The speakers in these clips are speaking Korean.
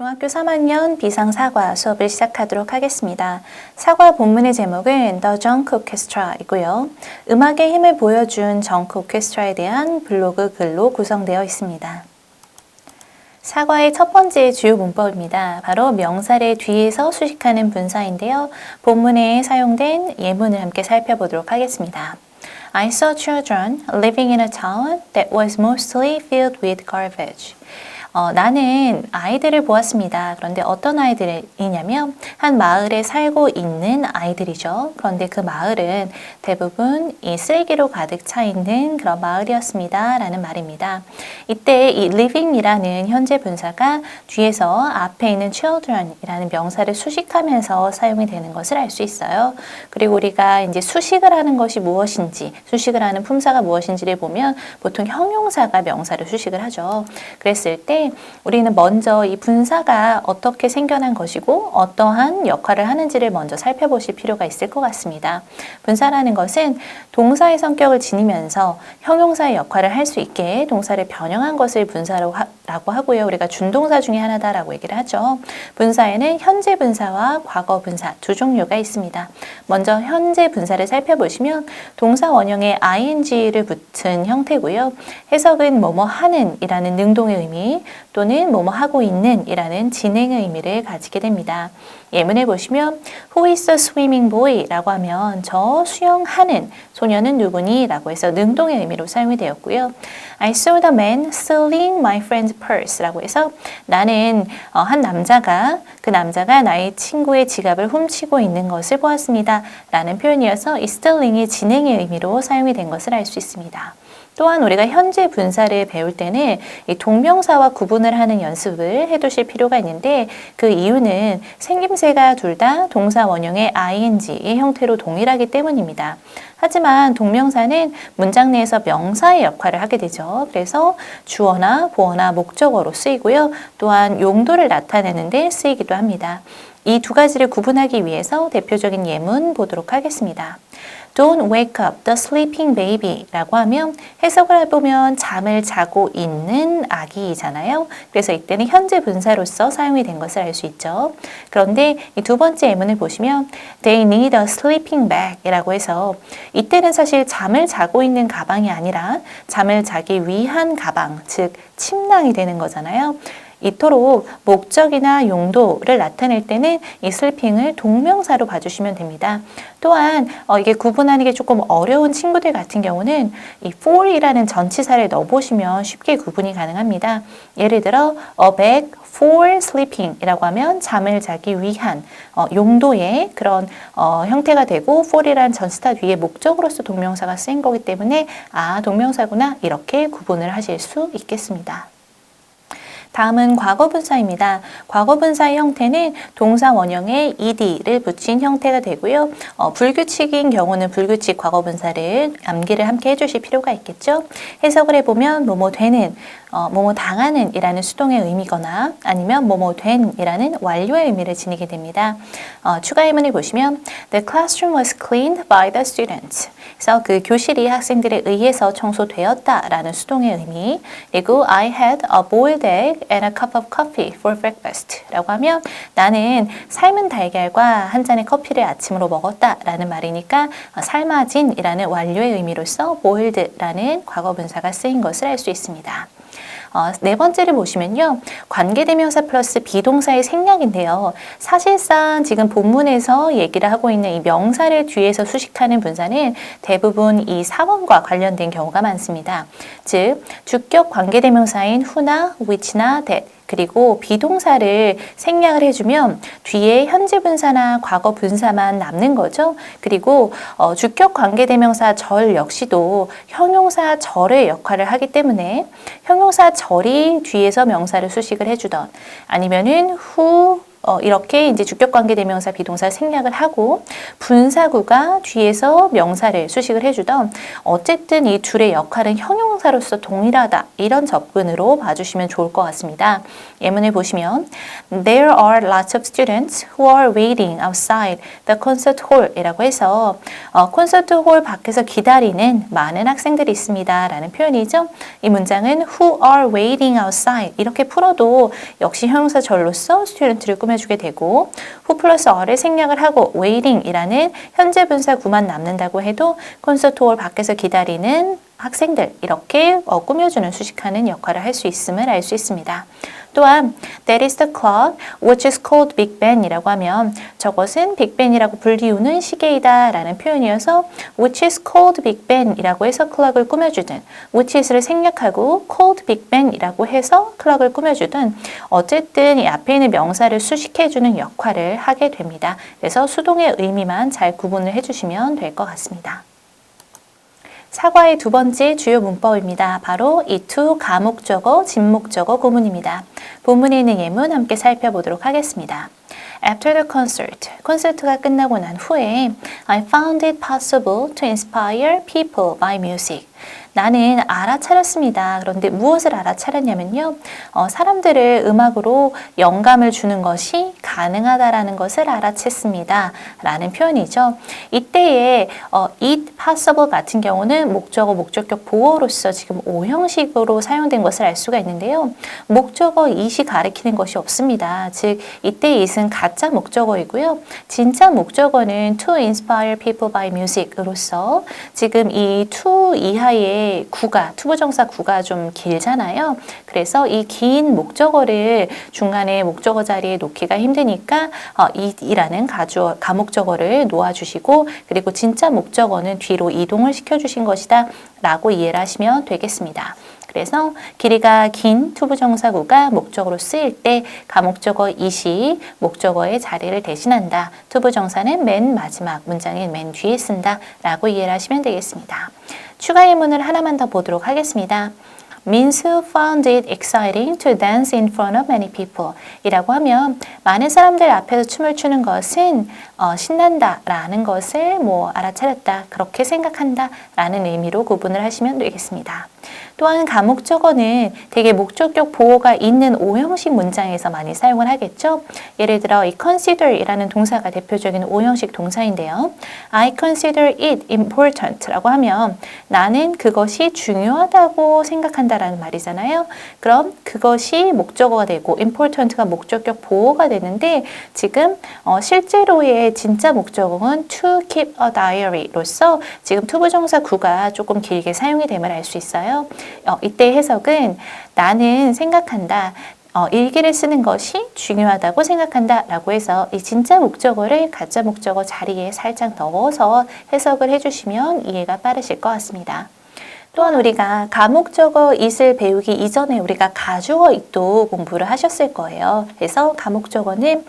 중학교 3학년 비상사과 수업을 시작하도록 하겠습니다. 사과 본문의 제목은 The Junk Orchestra이고요. 음악의 힘을 보여준 Junk Orchestra에 대한 블로그 글로 구성되어 있습니다. 사과의 첫 번째 주요 문법입니다. 바로 명사를 뒤에서 수식하는 분사인데요. 본문에 사용된 예문을 함께 살펴보도록 하겠습니다. I saw children living in a town that was mostly filled with garbage. 나는 아이들을 보았습니다. 그런데 어떤 아이들이냐면 한 마을에 살고 있는 아이들이죠. 그런데 그 마을은 대부분 이 쓰레기로 가득 차 있는 그런 마을이었습니다. 라는 말입니다. 이때 이 living이라는 현재 분사가 뒤에서 앞에 있는 children이라는 명사를 수식하면서 사용이 되는 것을 알 수 있어요. 그리고 우리가 이제 수식을 하는 것이 무엇인지, 수식을 하는 품사가 무엇인지를 보면 보통 형용사가 명사를 수식을 하죠. 그랬을 때 우리는 먼저 이 분사가 어떻게 생겨난 것이고 어떠한 역할을 하는지를 먼저 살펴보실 필요가 있을 것 같습니다. 분사라는 것은 동사의 성격을 지니면서 형용사의 역할을 할 수 있게 동사를 변형한 것을 분사라고 하고요. 우리가 준동사 중에 하나다라고 얘기를 하죠. 분사에는 현재 분사와 과거 분사 두 종류가 있습니다. 먼저 현재 분사를 살펴보시면 동사 원형에 ing를 붙은 형태고요. 해석은 뭐뭐 하는 이라는 능동의 의미 또는 뭐뭐 하고 있는 이라는 진행의 의미를 가지게 됩니다. 예문에 보시면 Who is the swimming boy? 라고 하면 저 수영하는 소녀는 누구니? 라고 해서 능동의 의미로 사용이 되었고요. I saw the man stealing my friend's purse 라고 해서 나는 한 남자가 그 남자가 나의 친구의 지갑을 훔치고 있는 것을 보았습니다. 라는 표현이어서 이 stealing이 진행의 의미로 사용이 된 것을 알 수 있습니다. 또한 우리가 현재 분사를 배울 때는 이 동명사와 구분을 하는 연습을 해두실 필요가 있는데 그 이유는 생김새가 둘 다 동사 원형의 ing의 형태로 동일하기 때문입니다. 하지만 동명사는 문장 내에서 명사의 역할을 하게 되죠. 그래서 주어나 보어나 목적어로 쓰이고요. 또한 용도를 나타내는 데 쓰이기도 합니다. 이 두 가지를 구분하기 위해서 대표적인 예문 보도록 하겠습니다. Don't wake up the sleeping baby 라고 하면 해석을 해보면 잠을 자고 있는 아기잖아요. 그래서 이때는 현재 분사로서 사용이 된 것을 알 수 있죠. 그런데 이 두 번째 예문을 보시면 They need a sleeping bag 이라고 해서 이때는 사실 잠을 자고 있는 가방이 아니라 잠을 자기 위한 가방, 즉 침낭이 되는 거잖아요. 이토록 목적이나 용도를 나타낼 때는 이 sleeping을 동명사로 봐주시면 됩니다. 또한 이게 구분하는 게 조금 어려운 친구들 같은 경우는 이 for이라는 전치사를 넣어보시면 쉽게 구분이 가능합니다. 예를 들어 a bag for sleeping 이라고 하면 잠을 자기 위한 용도의 그런 형태가 되고 for이라는 전치사 뒤에 목적으로서 동명사가 쓰인 거기 때문에 동명사구나 이렇게 구분을 하실 수 있겠습니다. 다음은 과거분사입니다. 과거분사의 형태는 동사 원형에 ed를 붙인 형태가 되고요. 불규칙인 경우는 불규칙 과거분사를 암기를 함께 해주실 필요가 있겠죠. 해석을 해보면 뭐뭐 되는, 뭐뭐 당하는 이라는 수동의 의미거나 아니면 뭐뭐 된 이라는 완료의 의미를 지니게 됩니다. 추가 예문을 보시면 The classroom was cleaned by the students. 그래서 그 교실이 학생들에 의해서 청소되었다 라는 수동의 의미. 그리고 I had a boiled egg and a cup of coffee for breakfast 라고 하면 나는 삶은 달걀과 한 잔의 커피를 아침으로 먹었다 라는 말이니까 삶아진 이라는 완료의 의미로서 boiled 라는 과거분사가 쓰인 것을 알 수 있습니다. 네 번째를 보시면요. 관계대명사 플러스 비동사의 생략인데요. 사실상 지금 본문에서 얘기를 하고 있는 이 명사를 뒤에서 수식하는 분사는 대부분 이 사원과 관련된 경우가 많습니다. 즉, 주격 관계대명사인 who나 which나 that 그리고 비동사를 생략을 해주면 뒤에 현재 분사나 과거 분사만 남는 거죠. 그리고 주격 관계대명사 절 역시도 형용사 절의 역할을 하기 때문에 형용사 절이 뒤에서 명사를 수식을 해주던 아니면은 who 이렇게 이제 주격관계 대명사 비동사 생략을 하고 분사구가 뒤에서 명사를 수식을 해주던 어쨌든 이 둘의 역할은 형용사로서 동일하다 이런 접근으로 봐주시면 좋을 것 같습니다. 예문을 보시면 There are lots of students who are waiting outside the concert hall 이라고 해서 콘서트 홀 밖에서 기다리는 많은 학생들이 있습니다 라는 표현이죠. 이 문장은 who are waiting outside 이렇게 풀어도 역시 형용사 절로서 student를 꾸며주게 되고 who 플러스 are를 생략을 하고 waiting 이라는 현재 분사 구만 남는다고 해도 콘서트 홀 밖에서 기다리는 학생들 이렇게 꾸며주는 수식하는 역할을 할 수 있음을 알 수 있습니다. 또한 that is the clock which is called Big Ben 이라고 하면 저것은 빅벤이라고 불리우는 시계이다 라는 표현이어서 which is called Big Ben 이라고 해서 클럭을 꾸며주든 which is를 생략하고 called Big Ben 이라고 해서 클럭을 꾸며주든 어쨌든 이 앞에 있는 명사를 수식해주는 역할을 하게 됩니다. 그래서 수동의 의미만 잘 구분을 해주시면 될 것 같습니다. 사과의 두 번째 주요 문법입니다. 바로 이 to 가목적어, 진목적어 구문입니다. 본문에 있는 예문 함께 살펴보도록 하겠습니다. After the concert, 콘서트가 끝나고 난 후에 I found it possible to inspire people by music. 나는 알아차렸습니다. 그런데 무엇을 알아차렸냐면요. 사람들을 음악으로 영감을 주는 것이 가능하다라는 것을 알아챘습니다. 라는 표현이죠. 이때에 it possible 같은 경우는 목적어, 목적격 보어로서 지금 오형식으로 사용된 것을 알 수가 있는데요. 목적어 it이 가리키는 것이 없습니다. 즉 이때 it은 가짜 목적어이고요. 진짜 목적어는 to inspire people by music으로서 지금 이 to 이하의 구가, 투부정사 구가 좀 길잖아요. 그래서 이 긴 목적어를 중간에 목적어 자리에 놓기가 힘드니까 이라는 가목적어를 놓아주시고 그리고 진짜 목적어는 뒤로 이동을 시켜주신 것이다 라고 이해를 하시면 되겠습니다. 그래서 길이가 긴 투부정사구가 목적어로 쓰일 때 가목적어 it이 목적어의 자리를 대신한다. 투부정사는 맨 마지막 문장의 맨 뒤에 쓴다 라고 이해를 하시면 되겠습니다. 추가 예문을 하나만 더 보도록 하겠습니다. Minsu found it exciting to dance in front of many people 이라고 하면 많은 사람들 앞에서 춤을 추는 것은 신난다 라는 것을 알아차렸다 그렇게 생각한다 라는 의미로 구분을 하시면 되겠습니다. 또한 가목적어는 되게 목적격 보호가 있는 오형식 문장에서 많이 사용을 하겠죠. 예를 들어 이 consider 이라는 동사가 대표적인 오형식 동사인데요. I consider it important 라고 하면 나는 그것이 중요하다고 생각한다라는 말이잖아요. 그럼 그것이 목적어가 되고 important가 목적격 보호가 되는데 지금 실제로의 진짜 목적어는 to keep a diary로서 지금 투부정사 구가 조금 길게 사용이 됨을 알 수 있어요. 이때 해석은 나는 생각한다. 일기를 쓰는 것이 중요하다고 생각한다 라고 해서 이 진짜 목적어를 가짜 목적어 자리에 살짝 넣어서 해석을 해주시면 이해가 빠르실 것 같습니다. 또한 우리가 가목적어 it을 배우기 이전에 우리가 가주어 it도 공부를 하셨을 거예요. 그래서 가목적어는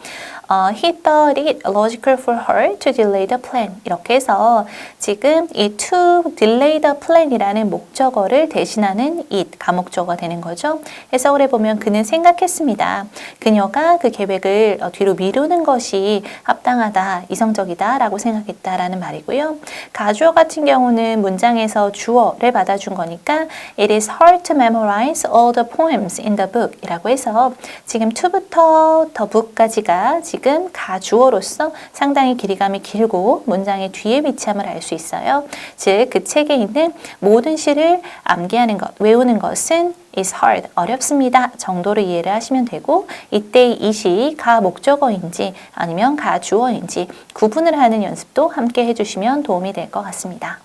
he thought it logical for her to delay the plan 이렇게 해서 지금 이 to delay the plan이라는 목적어를 대신하는 it 가목적어가 되는 거죠. 해석을 해보면 그는 생각했습니다. 그녀가 그 계획을 뒤로 미루는 것이 합당하다, 이성적이다 라고 생각했다라는 말이고요. 가주어 같은 경우는 문장에서 주어를 받아준 거니까 it is hard to memorize all the poems in the book 이라고 해서 지금 to부터 the book까지가 지금 가주어로서 상당히 길이감이 길고 문장의 뒤에 위치함을 알 수 있어요. 즉 그 책에 있는 모든 시를 암기하는 것, 외우는 것은 is hard, 어렵습니다 정도로 이해를 하시면 되고 이때의 it이 가목적어인지 아니면 가주어인지 구분을 하는 연습도 함께 해주시면 도움이 될 것 같습니다.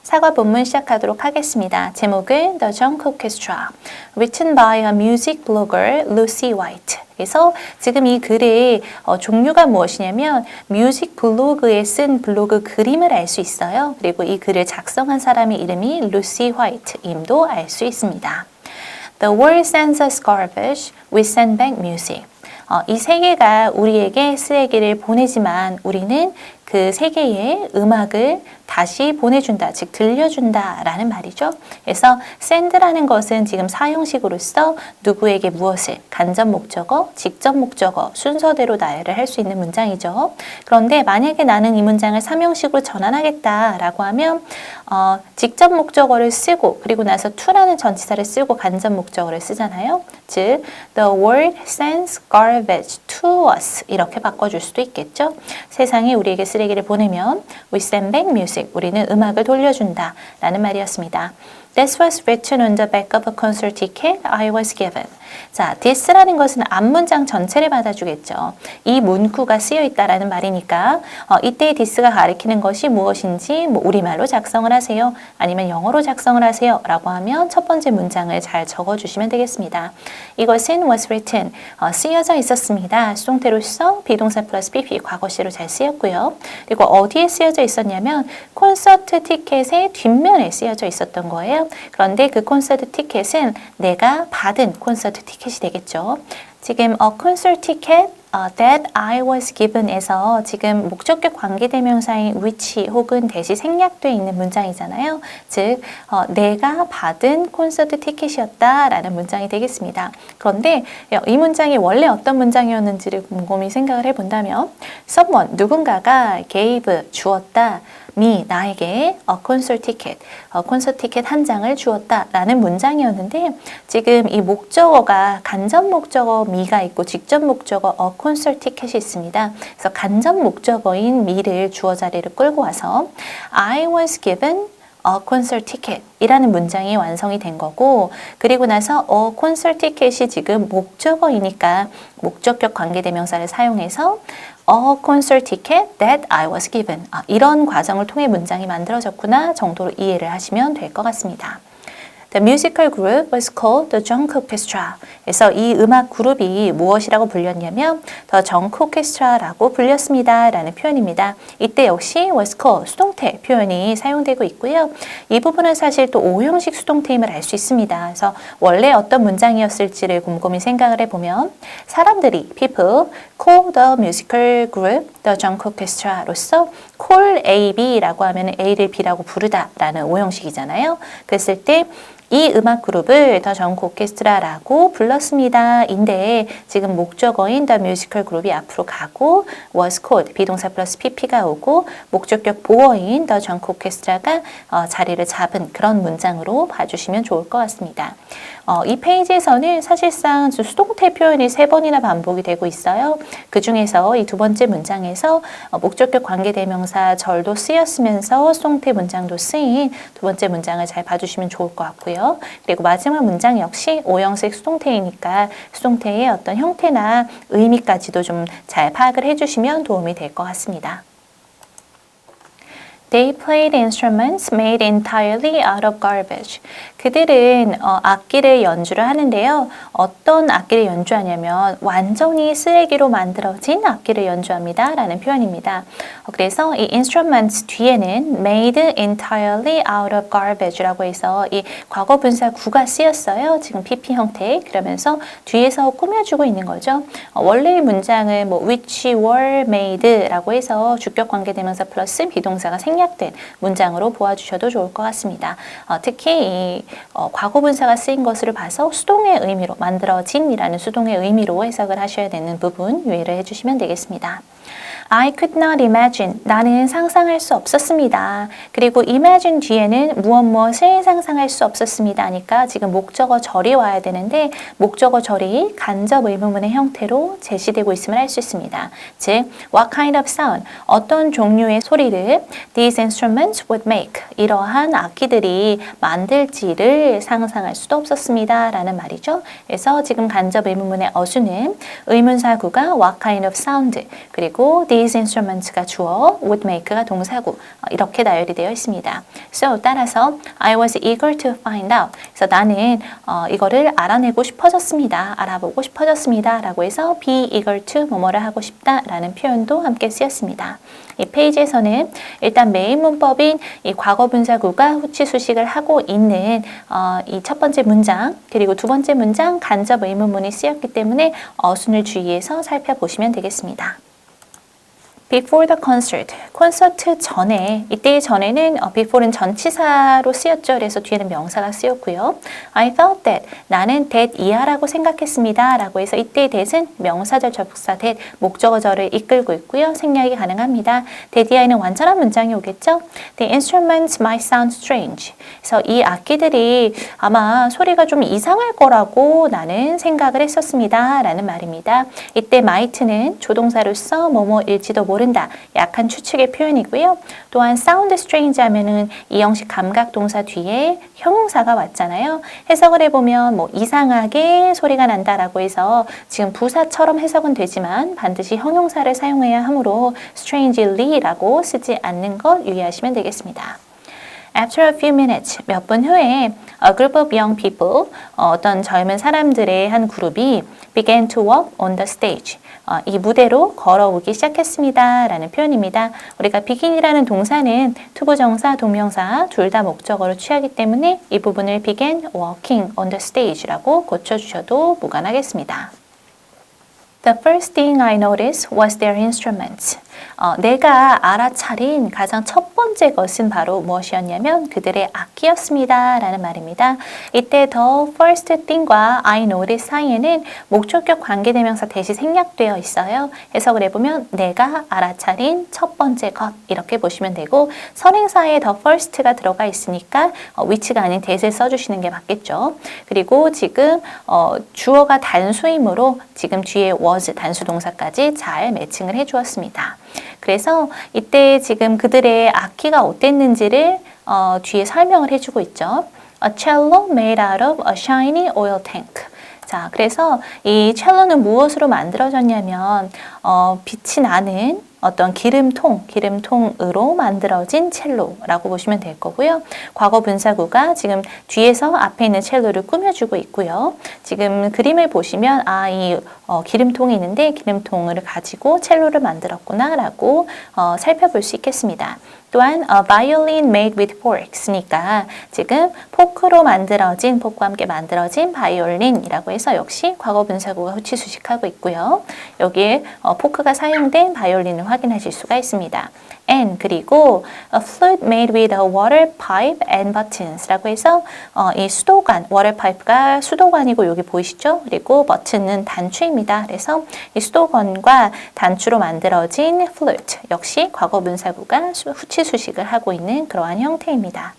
사과 본문 시작하도록 하겠습니다. 제목은 The Junk Orchestra, written by a music blogger Lucy White. 그래서 지금 이 글의 종류가 무엇이냐면 뮤직 블로그에 쓴 블로그 그림을 알 수 있어요. 그리고 이 글을 작성한 사람의 이름이 루시 화이트임도 알 수 있습니다. The world sends us garbage, we send back music. 이 세계가 우리에게 쓰레기를 보내지만 우리는 그 세계에 음악을 다시 보내준다, 즉 들려준다 라는 말이죠. 그래서 send라는 것은 지금 사형식으로서 누구에게 무엇을 간접 목적어, 직접 목적어 순서대로 나열을 할 수 있는 문장이죠. 그런데 만약에 나는 이 문장을 삼형식으로 전환하겠다라고 하면 직접 목적어를 쓰고 그리고 나서 to라는 전치사를 쓰고 간접 목적어를 쓰잖아요. 즉 the world sends garbage to us 이렇게 바꿔줄 수도 있겠죠. 세상이 우리에게 쓰레기를 보내면 we send back music 우리는 음악을 돌려준다 라는 말이었습니다. This was written on the back of a concert ticket I was given. 자, this라는 것은 앞문장 전체를 받아주겠죠. 이 문구가 쓰여 있다라는 말이니까 이때 this가 가리키는 것이 무엇인지 우리말로 작성을 하세요. 아니면 영어로 작성을 하세요. 라고 하면 첫 번째 문장을 잘 적어주시면 되겠습니다. 이것은 was written, 쓰여져 있었습니다. 수동태로서 비동사 플러스 PP 과거시로 잘 쓰였고요. 그리고 어디에 쓰여져 있었냐면 콘서트 티켓의 뒷면에 쓰여져 있었던 거예요. 그런데 그 콘서트 티켓은 내가 받은 콘서트 티켓이 되겠죠. 지금 a concert ticket that I was given에서 지금 목적격 관계대명사인 which 혹은 that이 생략되어 있는 문장이잖아요. 즉 내가 받은 콘서트 티켓이었다라는 문장이 되겠습니다. 그런데 이 문장이 원래 어떤 문장이었는지를 곰곰이 생각을 해본다면 someone, 누군가가 gave, 주었다. me, 나에게 a concert ticket, 콘서트 티켓 한 장을 주었다라는 문장이었는데 지금 이 목적어가 간접 목적어 me가 있고 직접 목적어 a concert ticket이 있습니다. 그래서 간접 목적어인 me를 주어 자리를 끌고 와서 I was given a concert ticket 이라는 문장이 완성이 된 거고 그리고 나서 a concert ticket이 지금 목적어이니까 목적격 관계대명사를 사용해서 a concert ticket that I was given. 이런 과정을 통해 문장이 만들어졌구나 정도로 이해를 하시면 될 것 같습니다. The musical group was called the Junk Orchestra. 그래서 이 음악 그룹이 무엇이라고 불렸냐면 The Junk Orchestra라고 불렸습니다. 라는 표현입니다. 이때 역시 was called 수동태 표현이 사용되고 있고요. 이 부분은 사실 또 오형식 수동태임을 알 수 있습니다. 그래서 원래 어떤 문장이었을지를 곰곰이 생각을 해보면 사람들이 people call the musical group the Junk Orchestra로서 call A, B라고 하면 A를 B라고 부르다 라는 오형식이잖아요. 그랬을 때 이 음악 그룹을 더 정크 오케스트라라고 불렀습니다. 인데 지금 목적어인 The Musical Group이 앞으로 가고 was called 비동사 플러스 PP가 오고 목적격 보어인 The 정크 오케스트라가 자리를 잡은 그런 문장으로 봐주시면 좋을 것 같습니다. 이 페이지에서는 사실상 수동태 표현이 3번이나 반복이 되고 있어요. 그 중에서 이 두 번째 문장에서 목적격 관계대명사 절도 쓰였으면서 수동태 문장도 쓰인 두 번째 문장을 잘 봐주시면 좋을 것 같고요. 그리고 마지막 문장 역시 오형식 수동태이니까 수동태의 어떤 형태나 의미까지도 좀 잘 파악을 해주시면 도움이 될 것 같습니다. They played instruments made entirely out of garbage. 그들은 악기를 연주를 하는데요. 어떤 악기를 연주하냐면 완전히 쓰레기로 만들어진 악기를 연주합니다. 라는 표현입니다. 그래서 이 instruments 뒤에는 made entirely out of garbage라고 해서 이 과거 분사 구가 쓰였어요. 지금 PP 형태. 그러면서 뒤에서 꾸며주고 있는 거죠. 원래의 문장은 뭐 which were made라고 해서 주격 관계대명사 플러스 비동사가 생략된 문장으로 보아주셔도 좋을 것 같습니다. 특히 이 과거 분사가 쓰인 것을 봐서 수동의 의미로 만들어진이라는 수동의 의미로 해석을 하셔야 되는 부분 유의를 해주시면 되겠습니다. I could not imagine. 나는 상상할 수 없었습니다. 그리고 imagine 뒤에는 무엇을 상상할 수 없었습니다. 하니까 지금 목적어 절이 와야 되는데 목적어 절이 간접 의문문의 형태로 제시되고 있음을 알 수 있습니다. 즉, what kind of sound? 어떤 종류의 소리를 these instruments would make. 이러한 악기들이 만들지를 상상할 수도 없었습니다. 라는 말이죠. 그래서 지금 간접 의문문의 어수는 의문사구가 what kind of sound 그리고 these instruments가 주어, would make가 동사구 이렇게 나열이 되어 있습니다. So 따라서 I was eager to find out. 그래서 나는 이거를 알아내고 싶어졌습니다. 알아보고 싶어졌습니다. 라고 해서 be eager to 뭐뭐를 하고 싶다 라는 표현도 함께 쓰였습니다. 이 페이지에서는 일단 메인 문법인 이 과거 분사구가 후치 수식을 하고 있는 이 첫 번째 문장 그리고 두 번째 문장 간접 의문문이 쓰였기 때문에 어순을 주의해서 살펴보시면 되겠습니다. Before the concert, 콘서트 전에, 이때 전에는 before는 전치사로 쓰였죠. 그래서 뒤에는 명사가 쓰였고요. I thought that, 나는 that 이하라고 생각했습니다. 라고 해서 이때 that은 명사절 접속사 that, 목적어절을 이끌고 있고요. 생략이 가능합니다. that 이하에는 완전한 문장이 오겠죠. The instruments might sound strange. 그래서 이 악기들이 아마 소리가 좀 이상할 거라고 나는 생각을 했었습니다. 라는 말입니다. 이때 might는 조동사로서 뭐뭐일지도 모른다. 약한 추측의 표현이고요. 또한 sound strange 하면은 이 형식 감각 동사 뒤에 형용사가 왔잖아요. 해석을 해보면 뭐 이상하게 소리가 난다라고 해서 지금 부사처럼 해석은 되지만 반드시 형용사를 사용해야 하므로 strangely라고 쓰지 않는 것 유의하시면 되겠습니다. After a few minutes, 몇 분 후에 a group of young people, 어떤 젊은 사람들의 한 그룹이 began to walk on the stage. 이 무대로 걸어오기 시작했습니다. 라는 표현입니다. 우리가 begin이라는 동사는 투부정사, 동명사 둘 다 목적어로 취하기 때문에 이 부분을 began walking on the stage라고 고쳐주셔도 무관하겠습니다. The first thing I noticed was their instruments. 내가 알아차린 가장 첫 번째 것은 바로 무엇이었냐면 그들의 악기였습니다. 라는 말입니다. 이때 the first thing과 I noticed 사이에는 목적격 관계대명사 대시 생략되어 있어요. 해석을 해보면 내가 알아차린 첫 번째 것 이렇게 보시면 되고 선행사에 the first가 들어가 있으니까 which가 아닌 that을 써주시는 게 맞겠죠. 그리고 지금 주어가 단수이므로 지금 뒤에 was 단수 동사까지 잘 매칭을 해주었습니다. 그래서 이때 지금 그들의 악기가 어땠는지를 뒤에 설명을 해주고 있죠. A cello made out of a shiny oil tank. 자, 그래서 이 첼로는 무엇으로 만들어졌냐면 빛이 나는 어떤 기름통으로 만들어진 첼로라고 보시면 될 거고요. 과거 분사구가 지금 뒤에서 앞에 있는 첼로를 꾸며주고 있고요. 지금 그림을 보시면 이 기름통이 있는데 기름통을 가지고 첼로를 만들었구나 라고 살펴볼 수 있겠습니다. 또한 a violin made with forks니까 지금 포크와 함께 만들어진 바이올린이라고 해서 역시 과거 분사구가 후치 수식하고 있고요. 여기에 포크가 사용된 바이올린을 확인하실 수가 있습니다. And 그리고 a flute made with a water pipe and buttons라고 해서 이 수도관, water pipe가 수도관이고 여기 보이시죠? 그리고 버튼은 단추입니다. 그래서 이 수도관과 단추로 만들어진 flute 역시 과거 분사구가 후치 수식을 하고 있는 그러한 형태입니다.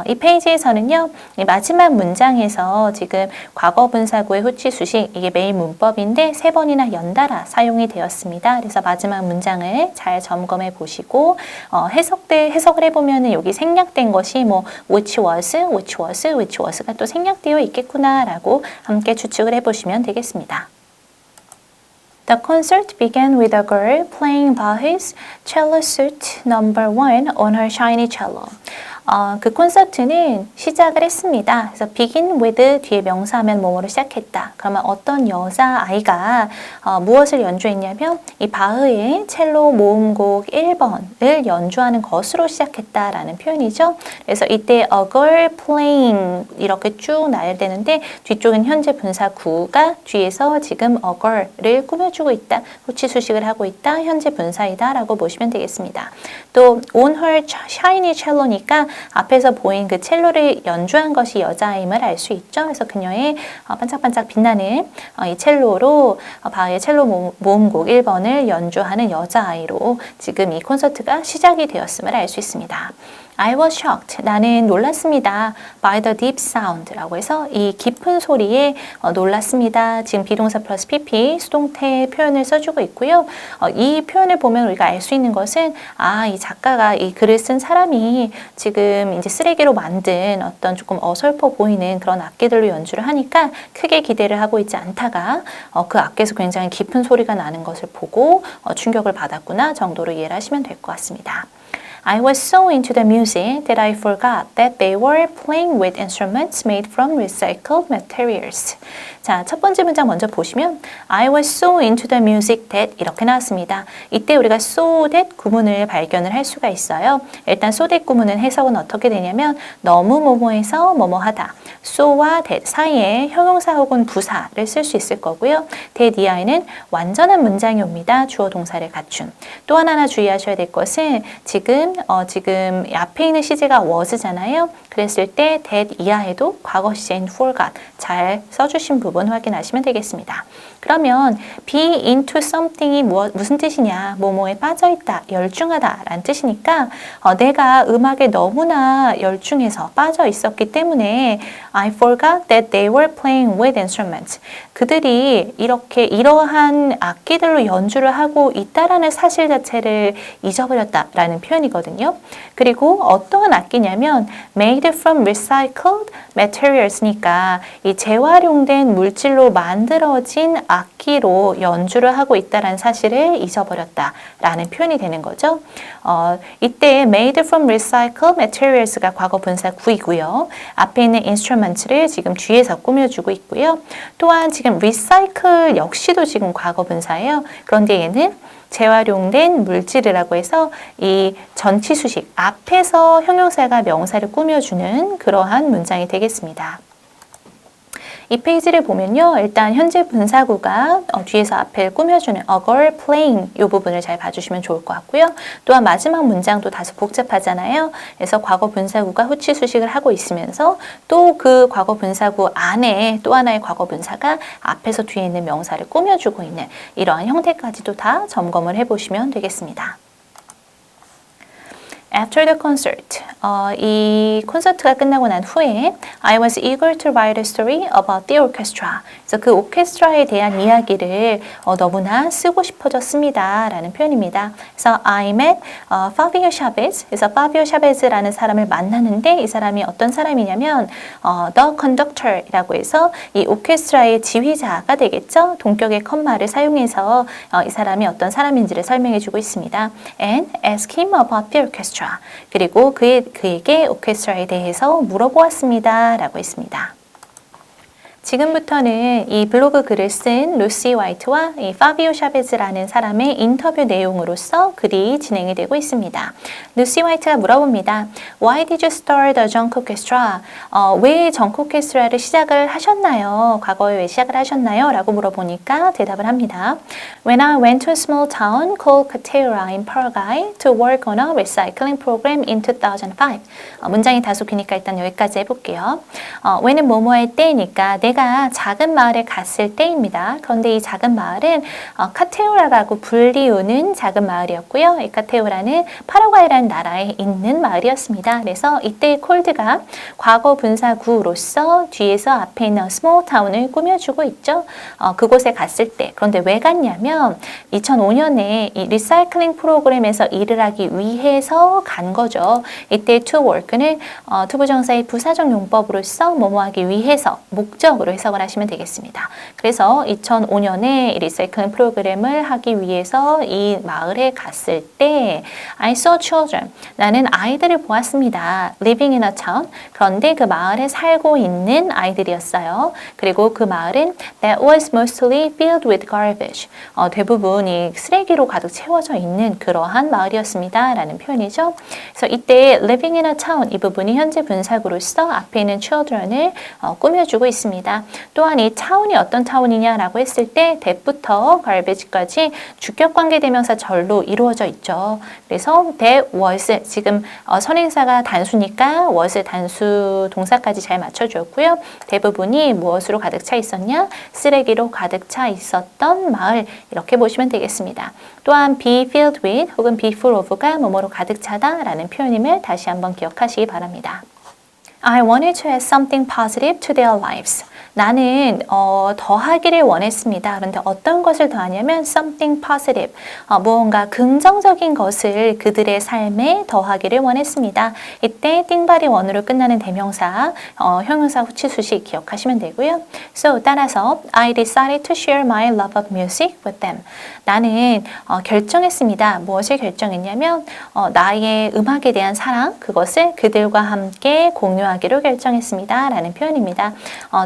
이 페이지에서는요, 이 마지막 문장에서 지금 과거 분사구의 후치 수식, 이게 메인 문법인데 3번이나 연달아 사용이 되었습니다. 그래서 마지막 문장을 잘 점검해 보시고, 해석을 해보면은 여기 생략된 것이 뭐, which was가 또 생략되어 있겠구나라고 함께 추측을 해보시면 되겠습니다. The concert began with a girl playing Bach's cello suite number 1 on her shiny cello. 그 콘서트는 시작을 했습니다. 그래서 begin with 뒤에 명사하면 뭐뭐를 시작했다. 그러면 어떤 여자아이가 무엇을 연주했냐면 이 바흐의 첼로 모음곡 1번을 연주하는 것으로 시작했다라는 표현이죠. 그래서 이때 a girl playing 이렇게 쭉 나야 되는데 뒤쪽은 현재 분사 구가 뒤에서 지금 a girl을 꾸며주고 있다. 후치 수식을 하고 있다. 현재 분사이다 라고 보시면 되겠습니다. 또 on her shiny cello니까 앞에서 보인 그 첼로를 연주한 것이 여자임을 알 수 있죠. 그래서 그녀의 반짝반짝 빛나는 이 첼로로 바흐의 첼로 모음곡 1번을 연주하는 여자아이로 지금 이 콘서트가 시작이 되었음을 알 수 있습니다. I was shocked. 나는 놀랐습니다. By the deep sound 라고 해서 이 깊은 소리에 놀랐습니다. 지금 비동사 플러스 PP 수동태 표현을 써주고 있고요. 이 표현을 보면 우리가 알 수 있는 것은 이 작가가 이 글을 쓴 사람이 지금 이제 쓰레기로 만든 어떤 조금 어설퍼 보이는 그런 악기들로 연주를 하니까 크게 기대를 하고 있지 않다가 그 악기에서 굉장히 깊은 소리가 나는 것을 보고 충격을 받았구나 정도로 이해를 하시면 될 것 같습니다. I was so into the music that I forgot that they were playing with instruments made from recycled materials. 자, 첫 번째 문장 먼저 보시면 I was so into the music that 이렇게 나왔습니다. 이때 우리가 so that 구문을 발견을 할 수가 있어요. 일단 so that 구문은 해석은 어떻게 되냐면 너무 뭐뭐해서 뭐뭐하다. so와 that 사이에 형용사 혹은 부사를 쓸 수 있을 거고요. that 이하에는 완전한 문장이 옵니다. 주어 동사를 갖춘. 또 하나 주의하셔야 될 것은 지금 앞에 있는 시제가 was잖아요. 그랬을 때 that 이하에도 과거 시제인 forgot 잘 써주신 부분 확인하시면 되겠습니다. 그러면 be into something이 무슨 뜻이냐? 뭐뭐에 빠져있다, 열중하다 라는 뜻이니까 내가 음악에 너무나 열중해서 빠져 있었기 때문에 I forgot that they were playing with instruments. 그들이 이러한 악기들로 연주를 하고 있다라는 사실 자체를 잊어버렸다라는 표현이거든요. 그리고 어떠한 악기냐면 made from recycled materials니까 이 재활용된 물질로 만들어진 악기로 연주를 하고 있다라는 사실을 잊어버렸다라는 표현이 되는 거죠. 이때 made from recycled materials가 과거 분사 구이고요. 앞에 있는 instruments를 지금 뒤에서 꾸며주고 있고요. 또한 지금 recycle 역시도 지금 과거 분사예요. 그런데 얘는 재활용된 물질이라고 해서 이 전치수식 앞에서 형용사가 명사를 꾸며주는 그러한 문장이 되겠습니다. 이 페이지를 보면요. 일단 현재 분사구가 뒤에서 앞을 꾸며주는 a girl playing 이 부분을 잘 봐주시면 좋을 것 같고요. 또한 마지막 문장도 다소 복잡하잖아요. 그래서 과거 분사구가 후치 수식을 하고 있으면서 또 그 과거 분사구 안에 또 하나의 과거 분사가 앞에서 뒤에 있는 명사를 꾸며주고 있는 이러한 형태까지도 다 점검을 해보시면 되겠습니다. After the concert, 이 콘서트가 끝나고 난 후에 I was eager to write a story about the orchestra. 그래서 그 오케스트라에 대한 이야기를 너무나 쓰고 싶어졌습니다. 라는 표현입니다. 그래서 I met Fabio Chavez. 그래서 Fabio Chavez라는 사람을 만나는데 이 사람이 어떤 사람이냐면 the conductor이라고 해서 이 오케스트라의 지휘자가 되겠죠. 동격의 컴마를 사용해서 이 사람이 어떤 사람인지를 설명해 주고 있습니다. And ask him about the orchestra. 그리고 그에게 오케스트라에 대해서 물어보았습니다. 라고 했습니다. 지금부터는 이 블로그 글을 쓴 루시 화이트와 이 파비오 샤베즈라는 사람의 인터뷰 내용으로서 글이 진행이 되고 있습니다. 루시 화이트가 물어봅니다. Why did you start the junk orchestra? 왜 정크 오케스트라를 시작을 하셨나요? 과거에 왜 시작을 하셨나요? 라고 물어보니까 대답을 합니다. When I went to a small town called Kateura in Paraguay to work on a recycling program in 2005. 문장이 다소 기니까 일단 여기까지 해볼게요. when은 뭐뭐 할 때니까 내가 작은 마을에 갔을 때입니다. 그런데 이 작은 마을은 카테우라라고 불리우는 작은 마을이었고요. 이 카테우라는 파라과이라는 나라에 있는 마을이었습니다. 그래서 이때 콜드가 과거 분사구로서 뒤에서 앞에 있는 small town을 꾸며주고 있죠. 그곳에 갔을 때. 그런데 왜 갔냐면 2005년에 이 리사이클링 프로그램에서 일을 하기 위해서 간 거죠. 이때 to work는 투부정사의 부사적 용법으로서 뭐뭐 하기 위해서 목적으로 해석을 하시면 되겠습니다. 그래서 2005년에 리사이클링 프로그램을 하기 위해서 이 마을에 갔을 때 I saw children. 나는 아이들을 보았습니다. Living in a town. 그런데 그 마을에 살고 있는 아이들이었어요. 그리고 그 마을은 that was mostly filled with garbage. 대부분이 쓰레기로 가득 채워져 있는 그러한 마을이었습니다. 라는 표현이죠. 그래서 이때 living in a town 이 부분이 현재 분사구로서 앞에 있는 children을 꾸며주고 있습니다. 또한 이 타운이 어떤 타운이냐라고 했을 때 that부터 garbage까지 주격관계 대명사 절로 이루어져 있죠. 그래서 that was 지금 선행사가 단수니까 was 단수 동사까지 잘 맞춰주었고요. 대부분이 무엇으로 가득 차 있었냐? 쓰레기로 가득 차 있었던 마을 이렇게 보시면 되겠습니다. 또한 be filled with 혹은 be full of가 뭐뭐로 가득 차다 라는 표현임을 다시 한번 기억하시기 바랍니다. I wanted to add something positive to their lives. 나는 더하기를 원했습니다. 그런데 어떤 것을 더하냐면 something positive, 무언가 긍정적인 것을 그들의 삶에 더하기를 원했습니다. 이때 띵발이 원으로 끝나는 대명사, 형용사 후치 수식 기억하시면 되고요. So 따라서 I decided to share my love of music with them. 나는 결정했습니다. 무엇을 결정했냐면 나의 음악에 대한 사랑, 그것을 그들과 함께 공유하기로 결정했습니다. 라는 표현입니다.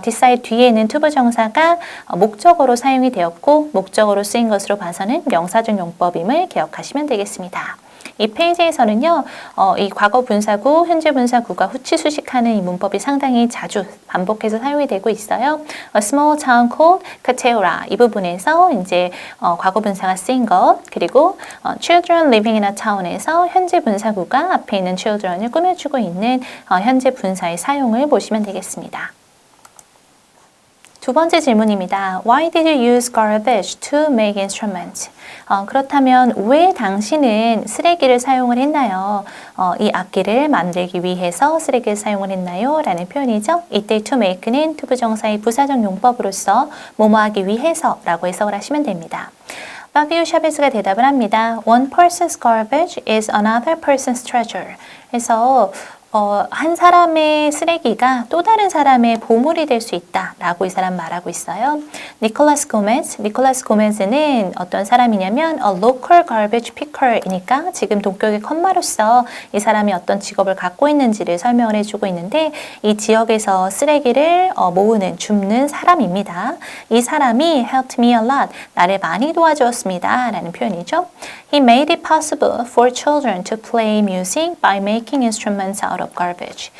decide 뒤에는 투부정사가 목적어로 사용이 되었고 목적어로 쓰인 것으로 봐서는 명사적 용법임을 기억하시면 되겠습니다. 이 페이지에서는요, 이 과거 분사구, 현재 분사구가 후치 수식하는 이 문법이 상당히 자주 반복해서 사용이 되고 있어요. A small town called Kateora 이 부분에서 이제 과거 분사가 쓰인 것, 그리고 children living in a town에서 현재 분사구가 앞에 있는 children을 꾸며주고 있는 현재 분사의 사용을 보시면 되겠습니다. 두 번째 질문입니다. Why did you use garbage to make instruments? 그렇다면 왜 당신은 쓰레기를 사용을 했나요? 이 악기를 만들기 위해서 쓰레기를 사용을 했나요? 라는 표현이죠. 이때 to make는 투부정사의 부사적 용법으로서 뭐뭐하기 위해서 라고 해석을 하시면 됩니다. 파비오 샤베스가 대답을 합니다. One person's garbage is another person's treasure. 그래서 한 사람의 쓰레기가 또 다른 사람의 보물이 될 수 있다 라고 이 사람 말하고 있어요. 니콜라스 고메즈는 어떤 사람이냐면 a local garbage picker이니까 지금 동격의 컴마로서 이 사람이 어떤 직업을 갖고 있는지를 설명을 해주고 있는데 이 지역에서 쓰레기를 모으는, 줍는 사람입니다. 이 사람이 helped me a lot, 나를 많이 도와주었습니다 라는 표현이죠. He made it possible for children to play music by making instruments out of garbage.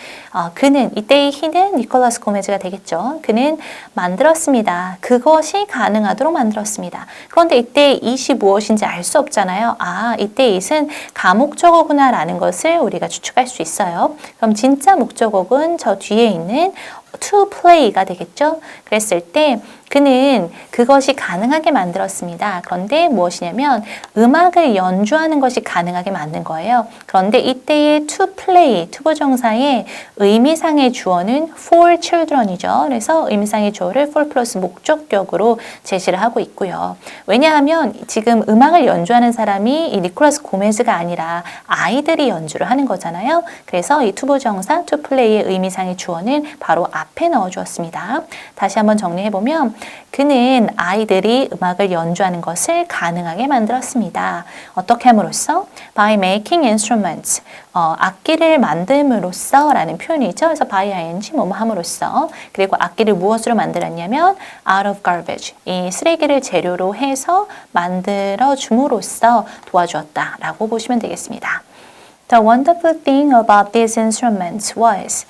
그는, 이때의 he는 니콜라스 고메즈가 되겠죠. 그는 만들었습니다. 그것이 가능하도록 만들었습니다. 그런데 이때 it이 무엇인지 알 수 없잖아요. 이때 it은 가목적어구나 라는 것을 우리가 추측할 수 있어요. 그럼 진짜 목적어는 저 뒤에 있는 to play가 되겠죠. 그랬을 때 그는 그것이 가능하게 만들었습니다. 그런데 무엇이냐면 음악을 연주하는 것이 가능하게 만든 거예요. 그런데 이때의 to play, 투부정사의 의미상의 주어는 for children이죠. 그래서 의미상의 주어를 for 플러스 목적격으로 제시를 하고 있고요. 왜냐하면 지금 음악을 연주하는 사람이 이 니콜라스 고메즈가 아니라 아이들이 연주를 하는 거잖아요. 그래서 이 투부정사 to play의 의미상의 주어는 바로 앞에 넣어주었습니다. 다시 한번 정리해보면 그는 아이들이 음악을 연주하는 것을 가능하게 만들었습니다. 어떻게 함으로써? By making instruments. 악기를 만듦으로써 라는 표현이죠. 그래서 by ing 뭐뭐 함으로써. 그리고 악기를 무엇으로 만들었냐면 out of garbage. 이 쓰레기를 재료로 해서 만들어 줌으로써 도와주었다 라고 보시면 되겠습니다. The wonderful thing about these instruments was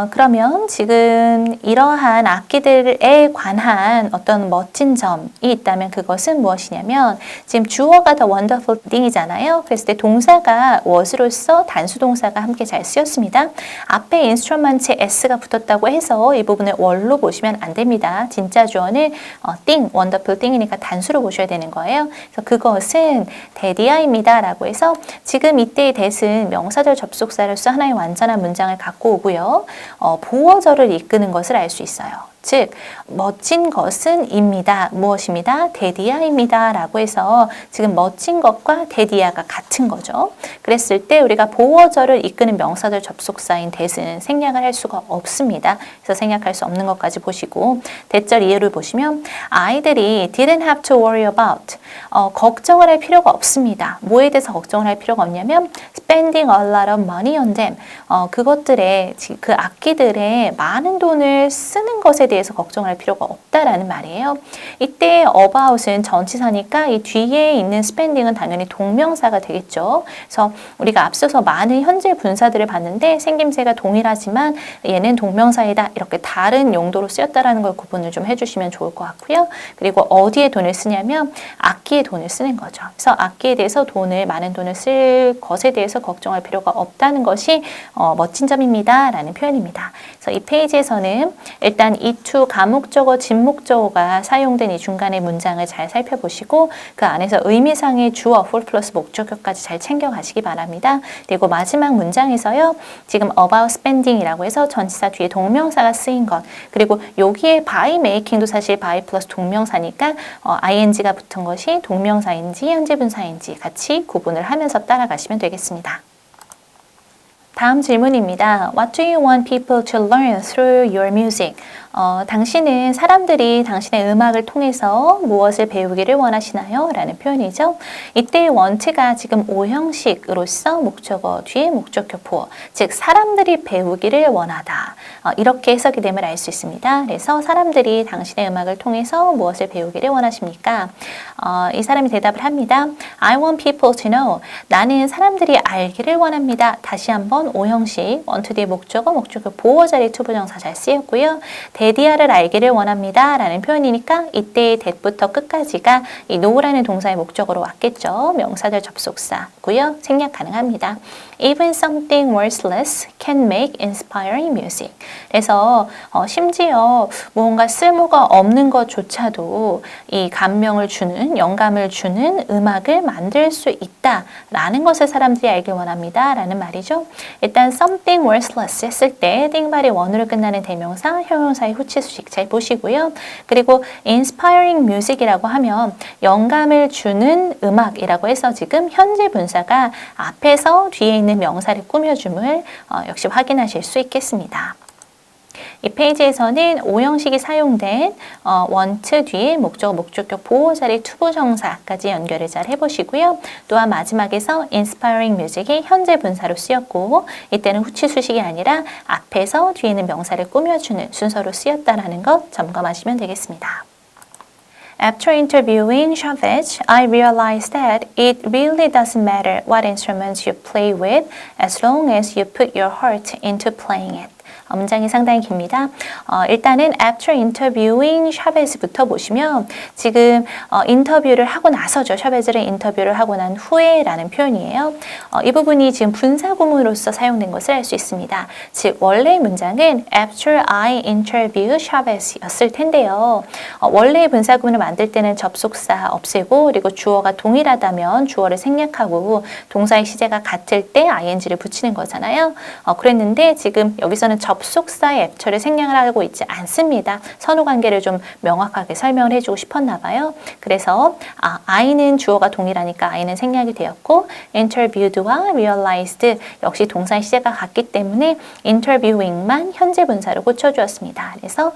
그러면 지금 이러한 악기들에 관한 어떤 멋진 점이 있다면 그것은 무엇이냐면 지금 주어가 the wonderful thing이잖아요. 그랬을 때 동사가 was로서 단수 동사가 함께 잘 쓰였습니다. 앞에 instrument에 s가 붙었다고 해서 이 부분을 월로 보시면 안 됩니다. 진짜 주어는 thing, wonderful thing이니까 단수로 보셔야 되는 거예요. 그래서 그것은 데디아입니다 라고 해서 지금 이때의 that은 명사절 접속사로서 하나의 완전한 문장을 갖고 오고요. 보어절을 이끄는 것을 알 수 있어요. 즉 멋진 것은 입니다. 무엇입니다? 데디아입니다. 라고 해서 지금 멋진 것과 데디아가 같은 거죠. 그랬을 때 우리가 보어절을 이끄는 명사절 접속사인 that은 생략을 할 수가 없습니다. 그래서 생략할 수 없는 것까지 보시고 대절 이해를 보시면 아이들이 didn't have to worry about 걱정을 할 필요가 없습니다. 뭐에 대해서 걱정을 할 필요가 없냐면 spending a lot of money on them 그것들의 그 악기들에 많은 돈을 쓰는 것에 대해서 걱정할 필요가 없다라는 말이에요. 이때 about은 전치사니까 이 뒤에 있는 spending은 당연히 동명사가 되겠죠. 그래서 우리가 앞서서 많은 현재 분사들을 봤는데 생김새가 동일하지만 얘는 동명사이다 이렇게 다른 용도로 쓰였다라는 걸 구분을 좀 해주시면 좋을 것 같고요. 그리고 어디에 돈을 쓰냐면 악기에 돈을 쓰는 거죠. 그래서 악기에 대해서 많은 돈을 쓸 것에 대해서 걱정할 필요가 없다는 것이 멋진 점입니다 라는 표현입니다. 그래서 이 페이지에서는 일단 이 to 가목적어, 진목적어가 사용된 이 중간의 문장을 잘 살펴보시고 그 안에서 의미상의 주어, for 플러스 목적어까지 잘 챙겨가시기 바랍니다. 그리고 마지막 문장에서요. 지금 about spending이라고 해서 전치사 뒤에 동명사가 쓰인 것 그리고 여기에 by making도 사실 by 플러스 동명사니까 ing가 붙은 것이 동명사인지 현재 분사인지 같이 구분을 하면서 따라가시면 되겠습니다. 다음 질문입니다. What do you want people to learn through your music? 당신은 사람들이 당신의 음악을 통해서 무엇을 배우기를 원하시나요? 라는 표현이죠. 이때 want가 지금 오형식으로서 목적어 뒤에 목적격 보어, 즉 사람들이 배우기를 원하다. 이렇게 해석이 됨을 알 수 있습니다. 그래서 사람들이 당신의 음악을 통해서 무엇을 배우기를 원하십니까? 이 사람이 대답을 합니다. I want people to know. 나는 사람들이 알기를 원합니다. 다시 한번 오형식, want 뒤에 목적어, 목적격 보어 자리 투부정사 잘 쓰였고요. 데디아를 알기를 원합니다. 라는 표현이니까 이때의 that부터 끝까지가 이 know라는 동사의 목적으로 왔겠죠. 명사절 접속사고요. 생략 가능합니다. Even something worthless can make inspiring music. 그래서 심지어 무언가 쓸모가 없는 것조차도 이 감명을 주는, 영감을 주는 음악을 만들 수 있다라는 것을 사람들이 알길 원합니다. 라는 말이죠. 일단 something worthless 했을 때 띵발이 원으로 끝나는 대명사, 형용사의 후치 수식 잘 보시고요. 그리고 inspiring music이라고 하면 영감을 주는 음악이라고 해서 지금 현재 분사가 앞에서 뒤에 있는 명사를 꾸며줌을 역시 확인하실 수 있겠습니다. 이 페이지에서는 오형식이 사용된 want 뒤에 목적어, 목적격 보호 자리 투부정사까지 연결을 잘 해보시고요. 또한 마지막에서 inspiring music이 현재 분사로 쓰였고 이때는 후치 수식이 아니라 앞에서 뒤에는 명사를 꾸며주는 순서로 쓰였다는 것 점검하시면 되겠습니다. After interviewing Chavez, I realized that it really doesn't matter what instruments you play with as long as you put your heart into playing it. 문장이 상당히 깁니다. 일단은 after interviewing 샤베즈부터 보시면 지금 인터뷰를 하고 나서죠. 샤베즈를 인터뷰를 하고 난 후에라는 표현이에요. 이 부분이 지금 분사구문으로서 사용된 것을 알 수 있습니다. 즉 원래의 문장은 after I interview 샤베즈였을 텐데요. 원래의 분사구문을 만들 때는 접속사 없애고 그리고 주어가 동일하다면 주어를 생략하고 동사의 시제가 같을 때 ing를 붙이는 거잖아요. 그랬는데 지금 여기서는 접속사의 애프터를 생략을 하고 있지 않습니다. 선후관계를 좀 명확하게 설명을 해주고 싶었나 봐요. 그래서 I는 주어가 동일하니까 I는 생략이 되었고 interviewed와 realized 역시 동사의 시제가 같기 때문에 interviewing만 현재 분사로 고쳐주었습니다. 그래서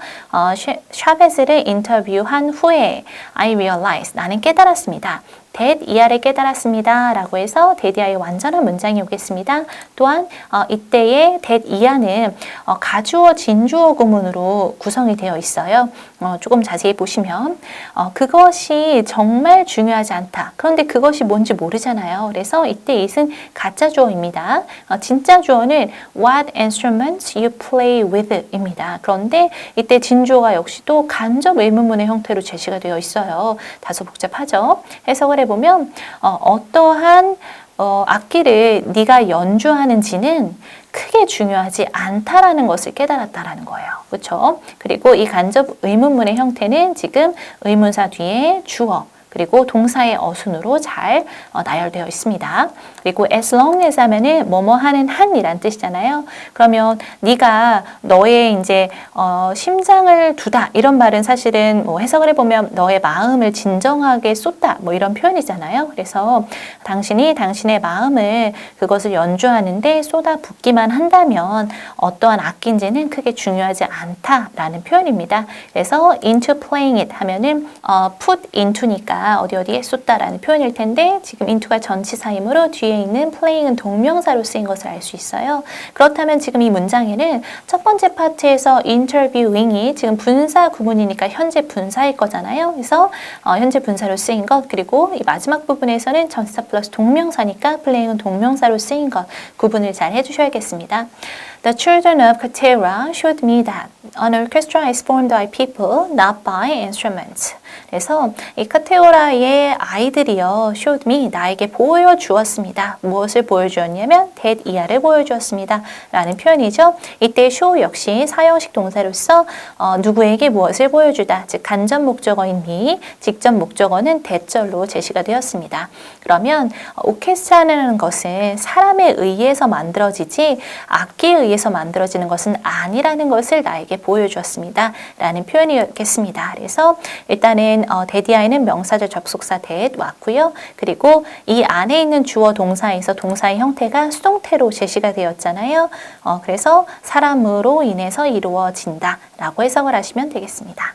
샤베즈를 인터뷰한 후에 I realized 나는 깨달았습니다. that 이하를 깨달았습니다. 라고 해서 that 이하의 완전한 문장이 오겠습니다. 또한 이때의 that 이하는 가주어, 진주어 구문으로 구성이 되어 있어요. 조금 자세히 보시면 그것이 정말 중요하지 않다. 그런데 그것이 뭔지 모르잖아요. 그래서 이때 it은 가짜 주어입니다. 진짜 주어는 what instruments you play with 입니다. 그런데 이때 진주어가 역시도 간접 의문문의 형태로 제시가 되어 있어요. 다소 복잡하죠. 해석을 해보면 어떠한 악기를 네가 연주하는지는 크게 중요하지 않다라는 것을 깨달았다라는 거예요. 그렇죠? 그리고 이 간접 의문문의 형태는 지금 의문사 뒤에 주어 그리고 동사의 어순으로 잘 나열되어 있습니다. 그리고 as long as 하면은 뭐뭐 하는 한이란 뜻이잖아요. 그러면 네가 너의 이제 심장을 두다 이런 말은 사실은 뭐 해석을 해보면 너의 마음을 진정하게 쏟다 뭐 이런 표현이잖아요. 그래서 당신이 당신의 마음을 그것을 연주하는데 쏟아붓기만 한다면 어떠한 악기인지는 크게 중요하지 않다라는 표현입니다. 그래서 into playing it 하면은 put into니까 어디에 쏟다라는 표현일 텐데 지금 into가 전치사이므로 뒤에 있는 playing은 동명사로 쓰인 것을 알 수 있어요. 그렇다면 지금 이 문장에는 첫 번째 파트에서 interviewing이 지금 분사 구문이니까 현재 분사일 거잖아요. 그래서 현재 분사로 쓰인 것 그리고 이 마지막 부분에서는 전치사 플러스 동명사니까 playing은 동명사로 쓰인 것 구분을 잘 해주셔야겠습니다. The children of Katera showed me that an orchestra is formed by people, not by instruments. 그래서 이 카테고라의 아이들이요, showed me, 나에게 보여주었습니다. 무엇을 보여주었냐면 that 이하를 보여주었습니다. 라는 표현이죠. 이때 show 역시 사형식 동사로서 누구에게 무엇을 보여주다, 즉 간접 목적어인 me, 직접 목적어는 that절로 제시가 되었습니다. 그러면 오케스트라라는 것은 사람에 의해서 만들어지지 악기에 의해서 만들어지는 것은 아니라는 것을 나에게 보여주었습니다. 라는 표현이겠습니다. 그래서 일단은 that이는 명사절 접속사 that 왔고요. 그리고 이 안에 있는 주어 동사에서 동사의 형태가 수동태로 제시가 되었잖아요. 그래서 사람으로 인해서 이루어진다 라고 해석을 하시면 되겠습니다.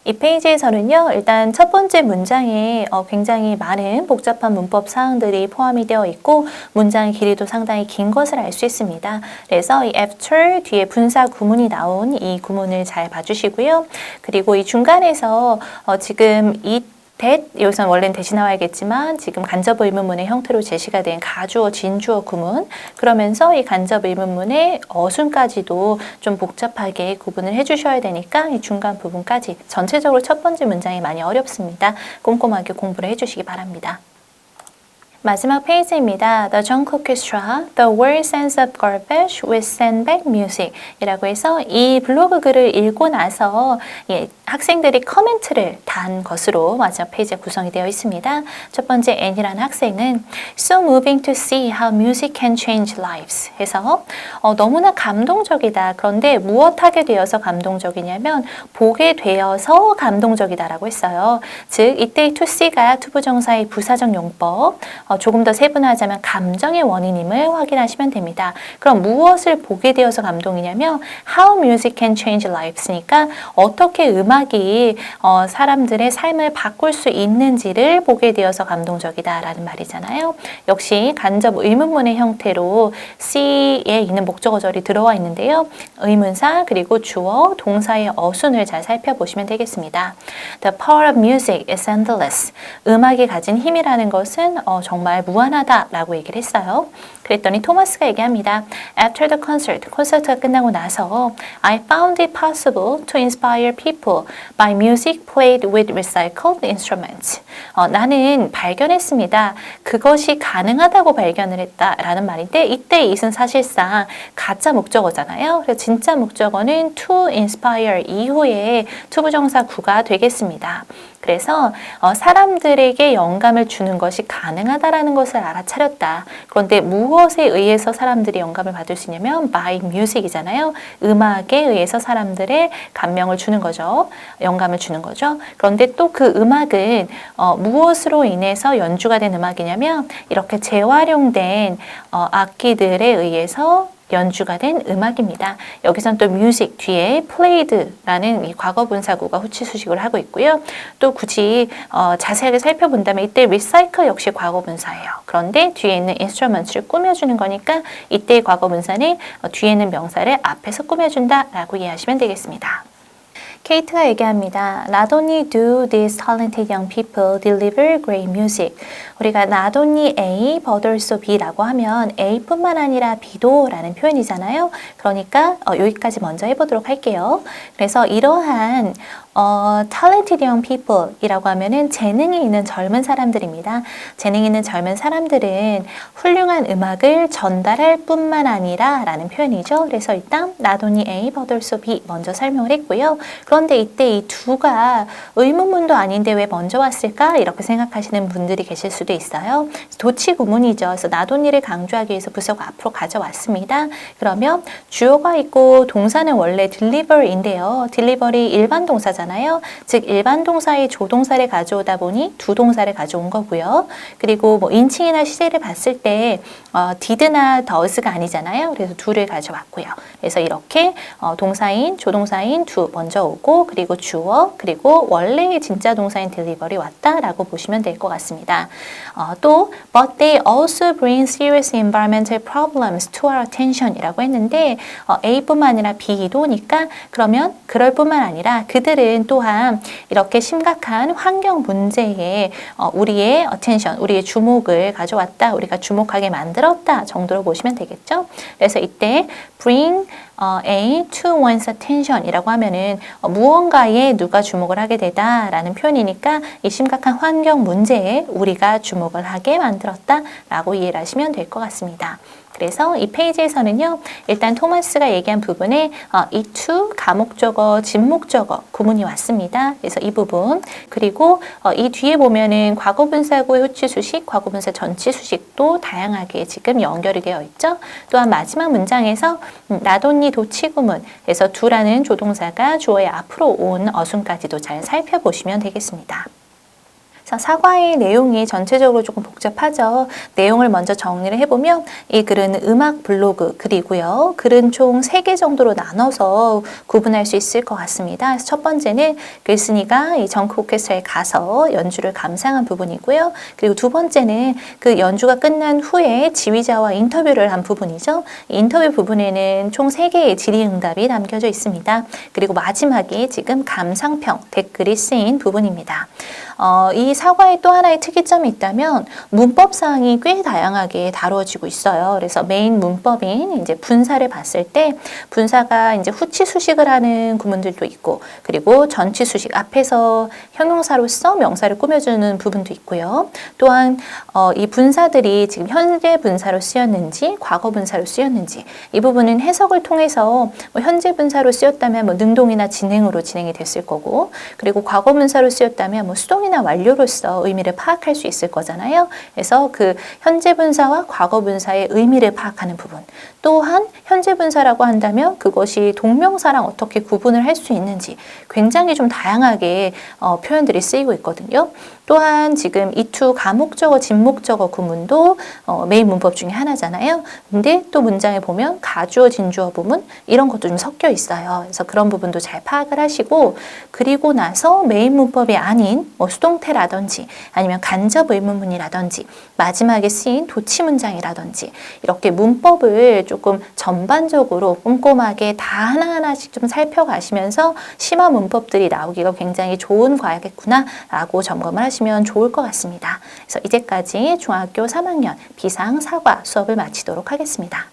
이 페이지에서는요, 일단 첫 번째 문장에 굉장히 많은 복잡한 문법 사항들이 포함이 되어 있고 문장의 길이도 상당히 긴 것을 알 수 있습니다. 그래서 이 after 뒤에 분사 구문이 나온 이 구문을 잘 봐주시고요. 그리고 이 중간에서 지금 이 that, 여기서는 원래는 대신 나와야겠지만 지금 간접 의문문의 형태로 제시가 된 가주어, 진주어 구문, 그러면서 이 간접 의문문의 어순까지도 좀 복잡하게 구분을 해주셔야 되니까 이 중간 부분까지 전체적으로 첫 번째 문장이 많이 어렵습니다. 꼼꼼하게 공부를 해주시기 바랍니다. 마지막 페이지입니다. The Junk Orchestra, The World Sense of Garbage with Sandbag Music 이라고 해서 이 블로그 글을 읽고 나서 학생들이 커멘트를 단 것으로 마지막 페이지에 구성이 되어 있습니다. 첫 번째 N이라는 학생은 So moving to see how music can change lives 해서 너무나 감동적이다. 그런데 무엇하게 되어서 감동적이냐면 보게 되어서 감동적이다라고 했어요. 즉 이때 to see가 투부정사의 부사적 용법, 조금 더 세분화하자면 감정의 원인임을 확인하시면 됩니다. 그럼 무엇을 보게 되어서 감동이냐면 How music can change lives니까 어떻게 음악이 사람들의 삶을 바꿀 수 있는지를 보게 되어서 감동적이다라는 말이잖아요. 역시 간접 의문문의 형태로 C에 있는 목적어절이 들어와 있는데요. 의문사 그리고 주어, 동사의 어순을 잘 살펴보시면 되겠습니다. The power of music is endless. 음악이 가진 힘이라는 것은 정말 무한하다라고 얘기를 했어요. 그랬더니 토마스가 얘기합니다. After the concert, 콘서트가 끝나고 나서 I found it possible to inspire people by music played with recycled instruments. 나는 발견했습니다. 그것이 가능하다고 발견을 했다라는 말인데 이때 it은 사실상 가짜 목적어잖아요. 그래서 진짜 목적어는 to inspire 이후에 투부정사 구가 되겠습니다. 그래서 사람들에게 영감을 주는 것이 가능하다라는 것을 알아차렸다. 그런데 무엇에 의해서 사람들이 영감을 받을 수 있냐면 by music이잖아요. 음악에 의해서 사람들의 감명을 주는 거죠. 영감을 주는 거죠. 그런데 또 그 음악은 무엇으로 인해서 연주가 된 음악이냐면 이렇게 재활용된 악기들에 의해서 연주가 된 음악입니다. 여기선 또 music 뒤에 played라는 이 과거분사구가 후치수식을 하고 있고요. 또 굳이 자세하게 살펴본다면 이때 recycle 역시 과거분사예요. 그런데 뒤에 있는 instruments를 꾸며주는 거니까 이때의 과거분사는 뒤에 있는 명사를 앞에서 꾸며준다라고 이해하시면 되겠습니다. 케이트가 얘기합니다. Not only do these talented young people deliver great music. 우리가 not only A, but also B라고 하면 A뿐만 아니라 B도 라는 표현이잖아요. 그러니까 여기까지 먼저 해보도록 할게요. 그래서 이러한 talented young people 이라고 하면은 재능이 있는 젊은 사람들입니다. 재능이 있는 젊은 사람들은 훌륭한 음악을 전달할 뿐만 아니라 라는 표현이죠. 그래서 일단 not only A, but also B 먼저 설명을 했고요. 그런데 이때 이 두가 의문문도 아닌데 왜 먼저 왔을까? 이렇게 생각하시는 분들이 계실 수도 있어요. 도치 구문이죠. 그래서 not only를 강조하기 위해서 부사가 앞으로 가져왔습니다. 그러면 주어가 있고 동사는 원래 deliver인데요. deliver이 일반 동사잖아요. 즉 일반 동사의 조동사를 가져오다 보니 두 동사를 가져온 거고요. 그리고 뭐 인칭이나 시제를 봤을 때 did나 does가 아니잖아요. 그래서 do를 가져왔고요. 그래서 이렇게 동사인, 조동사인 do 먼저 오고 그리고 주어 그리고 원래의 진짜 동사인 delivery 왔다라고 보시면 될 것 같습니다. 또 but they also bring serious environmental problems to our attention 이라고 했는데 A뿐만 아니라 B도니까 그러면 그럴 뿐만 아니라 그들은 또한 이렇게 심각한 환경 문제에 우리의 attention, 우리의 주목을 가져왔다, 우리가 주목하게 만들었다 정도로 보시면 되겠죠. 그래서 이때 bring A to one's attention 이라고 하면은 무언가에 누가 주목을 하게 되다 라는 표현이니까 이 심각한 환경 문제에 우리가 주목을 하게 만들었다 라고 이해를 하시면 될 것 같습니다. 그래서 이 페이지에서는요, 일단 토마스가 얘기한 부분에 이 to 가목적어, 진목적어 구문이 왔습니다. 그래서 이 부분, 그리고 이 뒤에 보면은 과거분사구의 후치 수식, 과거분사 전치 수식도 다양하게 지금 연결이 되어 있죠. 또한 마지막 문장에서 나돈니 도치 구문, 그래서 두라는 조동사가 주어의 앞으로 온 어순까지도 잘 살펴보시면 되겠습니다. 사과의 내용이 전체적으로 조금 복잡하죠. 내용을 먼저 정리를 해보면 이 글은 음악 블로그 글이고요. 글은 총 3개 정도로 나눠서 구분할 수 있을 것 같습니다. 첫 번째는 글쓴이가 이 정크 오케스트라에 가서 연주를 감상한 부분이고요. 그리고 두 번째는 그 연주가 끝난 후에 지휘자와 인터뷰를 한 부분이죠. 이 인터뷰 부분에는 총 3개의 질의응답이 남겨져 있습니다. 그리고 마지막이 지금 감상평, 댓글이 쓰인 부분입니다. 이 사과의 또 하나의 특이점이 있다면 문법사항이 꽤 다양하게 다루어지고 있어요. 그래서 메인 문법인 이제 분사를 봤을 때 분사가 이제 후치 수식을 하는 구문들도 있고, 그리고 전치 수식 앞에서 형용사로서 명사를 꾸며주는 부분도 있고요. 또한 이 분사들이 지금 현재 분사로 쓰였는지 과거 분사로 쓰였는지 이 부분은 해석을 통해서 뭐 현재 분사로 쓰였다면 뭐 능동이나 진행으로 진행이 됐을 거고, 그리고 과거 분사로 쓰였다면 뭐 수동이나 완료로서 의미를 파악할 수 있을 거잖아요. 그래서 그 현재 분사와 과거 분사의 의미를 파악하는 부분, 또한 현재 분사라고 한다면 그것이 동명사랑 어떻게 구분을 할 수 있는지 굉장히 좀 다양하게 표현들이 쓰이고 있거든요. 또한 지금 이 to 가목적어, 진목적어 구문도 메인 문법 중에 하나잖아요. 근데 또 문장에 보면 가주어, 진주어 부분 이런 것도 좀 섞여 있어요. 그래서 그런 부분도 잘 파악을 하시고, 그리고 나서 메인 문법이 아닌 뭐 수동태라든지 아니면 간접 의문문이라든지 마지막에 쓰인 도치 문장이라든지 이렇게 문법을 조금 전반적으로 꼼꼼하게 다 하나하나씩 좀 살펴가시면서 심화 문법들이 나오기가 굉장히 좋은 과야겠구나 라고 점검을 하시면 좋을 것 같습니다. 그래서 이제까지 중학교 3학년 비상 사과 수업을 마치도록 하겠습니다.